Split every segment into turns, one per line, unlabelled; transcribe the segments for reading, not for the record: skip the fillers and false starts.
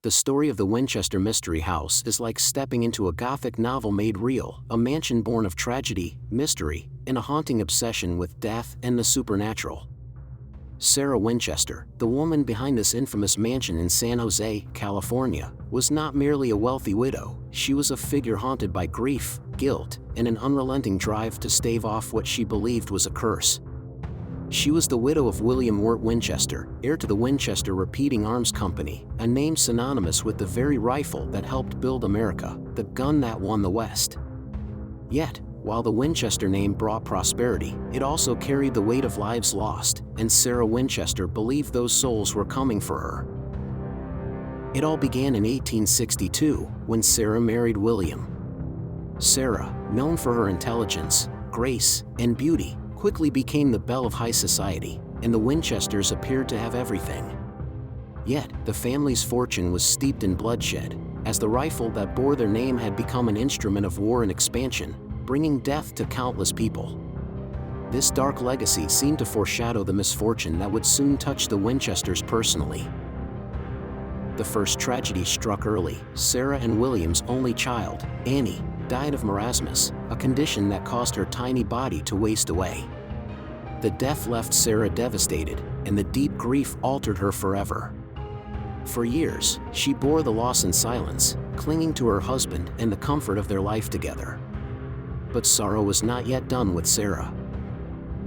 The story of the Winchester Mystery House is like stepping into a Gothic novel made real, a mansion born of tragedy, mystery, and a haunting obsession with death and the supernatural. Sarah Winchester, the woman behind this infamous mansion in San Jose, California, was not merely a wealthy widow. She was a figure haunted by grief, guilt, and an unrelenting drive to stave off what she believed was a curse. She was the widow of William Wirt Winchester, heir to the Winchester Repeating Arms Company, a name synonymous with the very rifle that helped build America, the gun that won the West. Yet, while the Winchester name brought prosperity, it also carried the weight of lives lost, and Sarah Winchester believed those souls were coming for her. It all began in 1862, when Sarah married William. Sarah, known for her intelligence, grace, and beauty, quickly became the belle of high society, and the Winchesters appeared to have everything. Yet, the family's fortune was steeped in bloodshed, as the rifle that bore their name had become an instrument of war and expansion, bringing death to countless people. This dark legacy seemed to foreshadow the misfortune that would soon touch the Winchesters personally. The first tragedy struck early. Sarah and William's only child, Annie, died of marasmus, a condition that caused her tiny body to waste away. The death left Sarah devastated, and the deep grief altered her forever. For years, she bore the loss in silence, clinging to her husband and the comfort of their life together. But sorrow was not yet done with Sarah.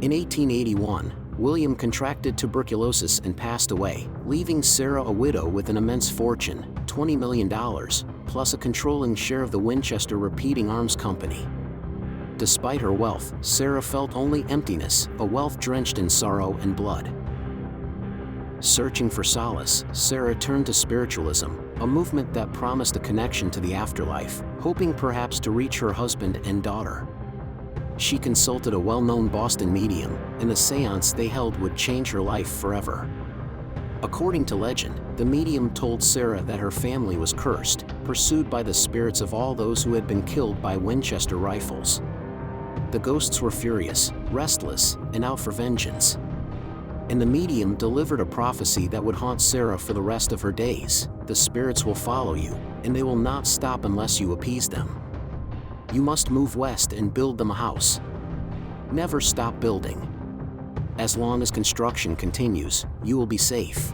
In 1881, William contracted tuberculosis and passed away, leaving Sarah a widow with an immense fortune, $20 million, plus a controlling share of the Winchester Repeating Arms Company. Despite her wealth, Sarah felt only emptiness, a wealth drenched in sorrow and blood. Searching for solace, Sarah turned to spiritualism, a movement that promised a connection to the afterlife, hoping perhaps to reach her husband and daughter. She consulted a well-known Boston medium, and the seance they held would change her life forever. According to legend, the medium told Sarah that her family was cursed, pursued by the spirits of all those who had been killed by Winchester rifles. The ghosts were furious, restless, and out for vengeance. And the medium delivered a prophecy that would haunt Sarah for the rest of her days. The spirits will follow you, and they will not stop unless you appease them. You must move west and build them a house. Never stop building. As long as construction continues, you will be safe.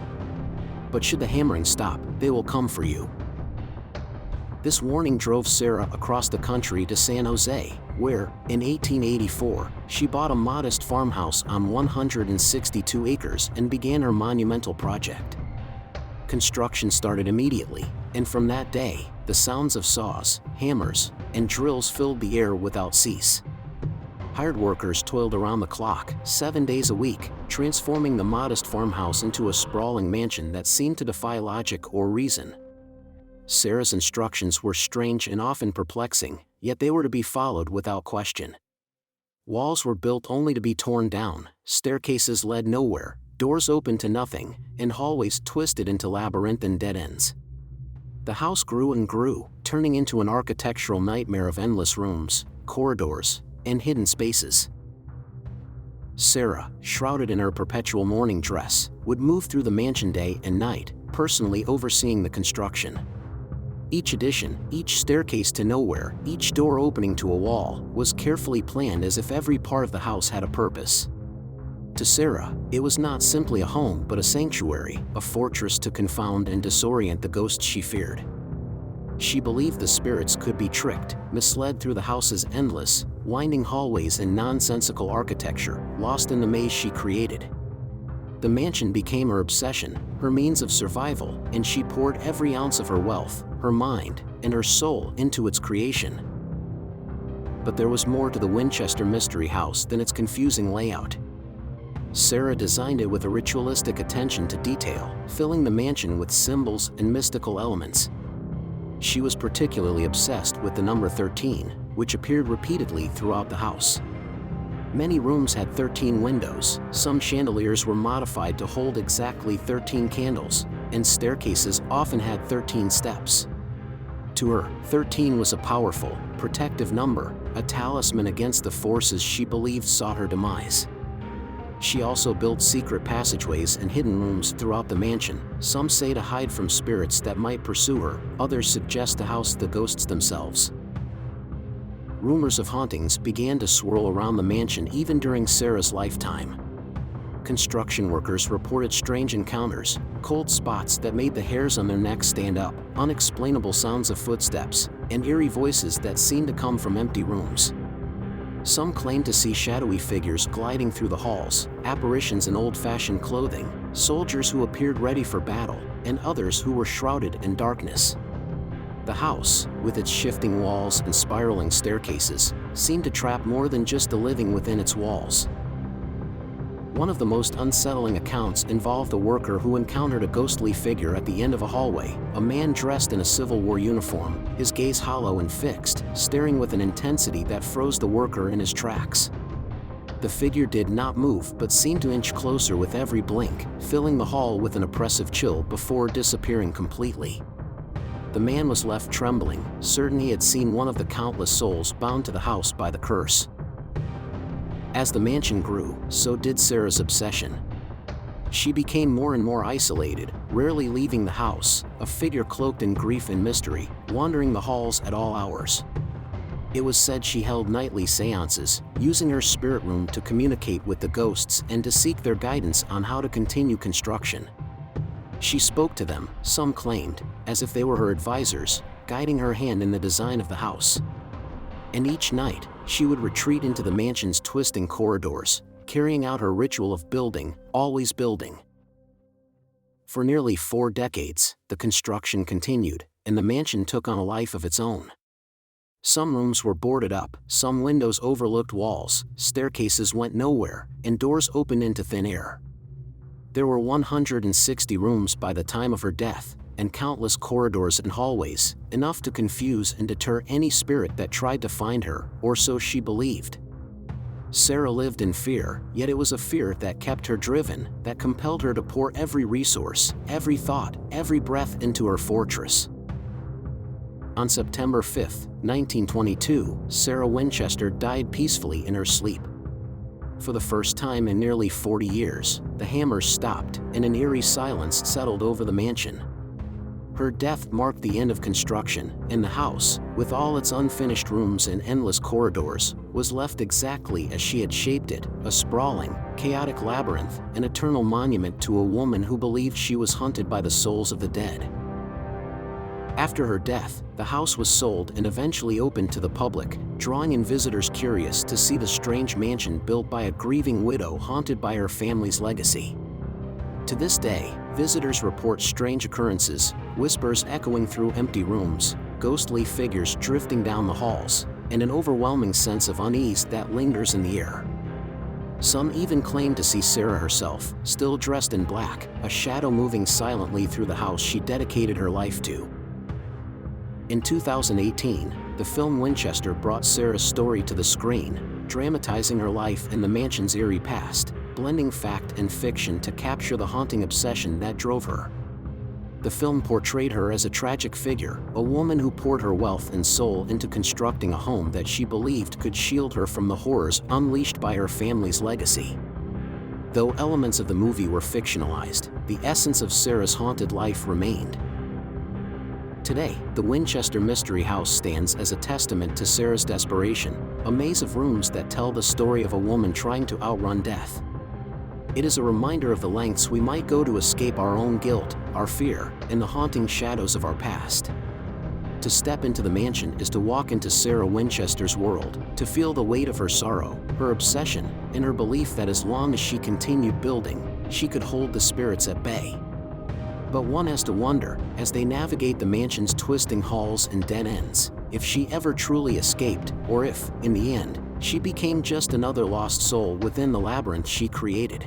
But should the hammering stop, they will come for you. This warning drove Sarah across the country to San Jose, where, in 1884, she bought a modest farmhouse on 162 acres and began her monumental project. Construction started immediately, and from that day, the sounds of saws, hammers, and drills filled the air without cease. Hired workers toiled around the clock, 7 days a week, transforming the modest farmhouse into a sprawling mansion that seemed to defy logic or reason. Sarah's instructions were strange and often perplexing, yet they were to be followed without question. Walls were built only to be torn down, staircases led nowhere, doors opened to nothing, and hallways twisted into labyrinthine dead ends. The house grew and grew, turning into an architectural nightmare of endless rooms, corridors, and hidden spaces. Sarah, shrouded in her perpetual mourning dress, would move through the mansion day and night, personally overseeing the construction. Each addition, each staircase to nowhere, each door opening to a wall, was carefully planned as if every part of the house had a purpose. To Sarah, it was not simply a home but a sanctuary, a fortress to confound and disorient the ghosts she feared. She believed the spirits could be tricked, misled through the house's endless, winding hallways and nonsensical architecture, lost in the maze she created. The mansion became her obsession, her means of survival, and she poured every ounce of her wealth, her mind, and her soul into its creation. But there was more to the Winchester Mystery House than its confusing layout. Sarah designed it with a ritualistic attention to detail, filling the mansion with symbols and mystical elements. She was particularly obsessed with the number 13, which appeared repeatedly throughout the house. Many rooms had 13 windows, some chandeliers were modified to hold exactly 13 candles, and staircases often had 13 steps. To her, 13 was a powerful, protective number, a talisman against the forces she believed sought her demise. She also built secret passageways and hidden rooms throughout the mansion. Some say to hide from spirits that might pursue her, others suggest to house the ghosts themselves. Rumors of hauntings began to swirl around the mansion even during Sarah's lifetime. Construction workers reported strange encounters, cold spots that made the hairs on their necks stand up, unexplainable sounds of footsteps, and eerie voices that seemed to come from empty rooms. Some claimed to see shadowy figures gliding through the halls, apparitions in old-fashioned clothing, soldiers who appeared ready for battle, and others who were shrouded in darkness. The house, with its shifting walls and spiraling staircases, seemed to trap more than just the living within its walls. One of the most unsettling accounts involved a worker who encountered a ghostly figure at the end of a hallway, a man dressed in a Civil War uniform, his gaze hollow and fixed, staring with an intensity that froze the worker in his tracks. The figure did not move but seemed to inch closer with every blink, filling the hall with an oppressive chill before disappearing completely. The man was left trembling, certain he had seen one of the countless souls bound to the house by the curse. As the mansion grew, so did Sarah's obsession. She became more and more isolated, rarely leaving the house, a figure cloaked in grief and mystery, wandering the halls at all hours. It was said she held nightly seances, using her spirit room to communicate with the ghosts and to seek their guidance on how to continue construction. She spoke to them, some claimed, as if they were her advisors, guiding her hand in the design of the house. And each night, she would retreat into the mansion's twisting corridors, carrying out her ritual of building, always building. For nearly 4 decades, the construction continued, and the mansion took on a life of its own. Some rooms were boarded up, some windows overlooked walls, staircases went nowhere, and doors opened into thin air. There were 160 rooms by the time of her death, and countless corridors and hallways, enough to confuse and deter any spirit that tried to find her, or so she believed. Sarah lived in fear, yet it was a fear that kept her driven, that compelled her to pour every resource, every thought, every breath into her fortress. On September 5, 1922, Sarah Winchester died peacefully in her sleep. For the first time in nearly 40 years, the hammers stopped, and an eerie silence settled over the mansion. Her death marked the end of construction, and the house, with all its unfinished rooms and endless corridors, was left exactly as she had shaped it, a sprawling, chaotic labyrinth, an eternal monument to a woman who believed she was haunted by the souls of the dead. After her death, the house was sold and eventually opened to the public, drawing in visitors curious to see the strange mansion built by a grieving widow haunted by her family's legacy. To this day, visitors report strange occurrences, whispers echoing through empty rooms, ghostly figures drifting down the halls, and an overwhelming sense of unease that lingers in the air. Some even claim to see Sarah herself, still dressed in black, a shadow moving silently through the house she dedicated her life to. In 2018, the film Winchester brought Sarah's story to the screen, dramatizing her life and the mansion's eerie past, blending fact and fiction to capture the haunting obsession that drove her. The film portrayed her as a tragic figure, a woman who poured her wealth and soul into constructing a home that she believed could shield her from the horrors unleashed by her family's legacy. Though elements of the movie were fictionalized, the essence of Sarah's haunted life remained. Today, the Winchester Mystery House stands as a testament to Sarah's desperation, a maze of rooms that tell the story of a woman trying to outrun death. It is a reminder of the lengths we might go to escape our own guilt, our fear, and the haunting shadows of our past. To step into the mansion is to walk into Sarah Winchester's world, to feel the weight of her sorrow, her obsession, and her belief that as long as she continued building, she could hold the spirits at bay. But one has to wonder, as they navigate the mansion's twisting halls and dead ends, if she ever truly escaped, or if, in the end, she became just another lost soul within the labyrinth she created.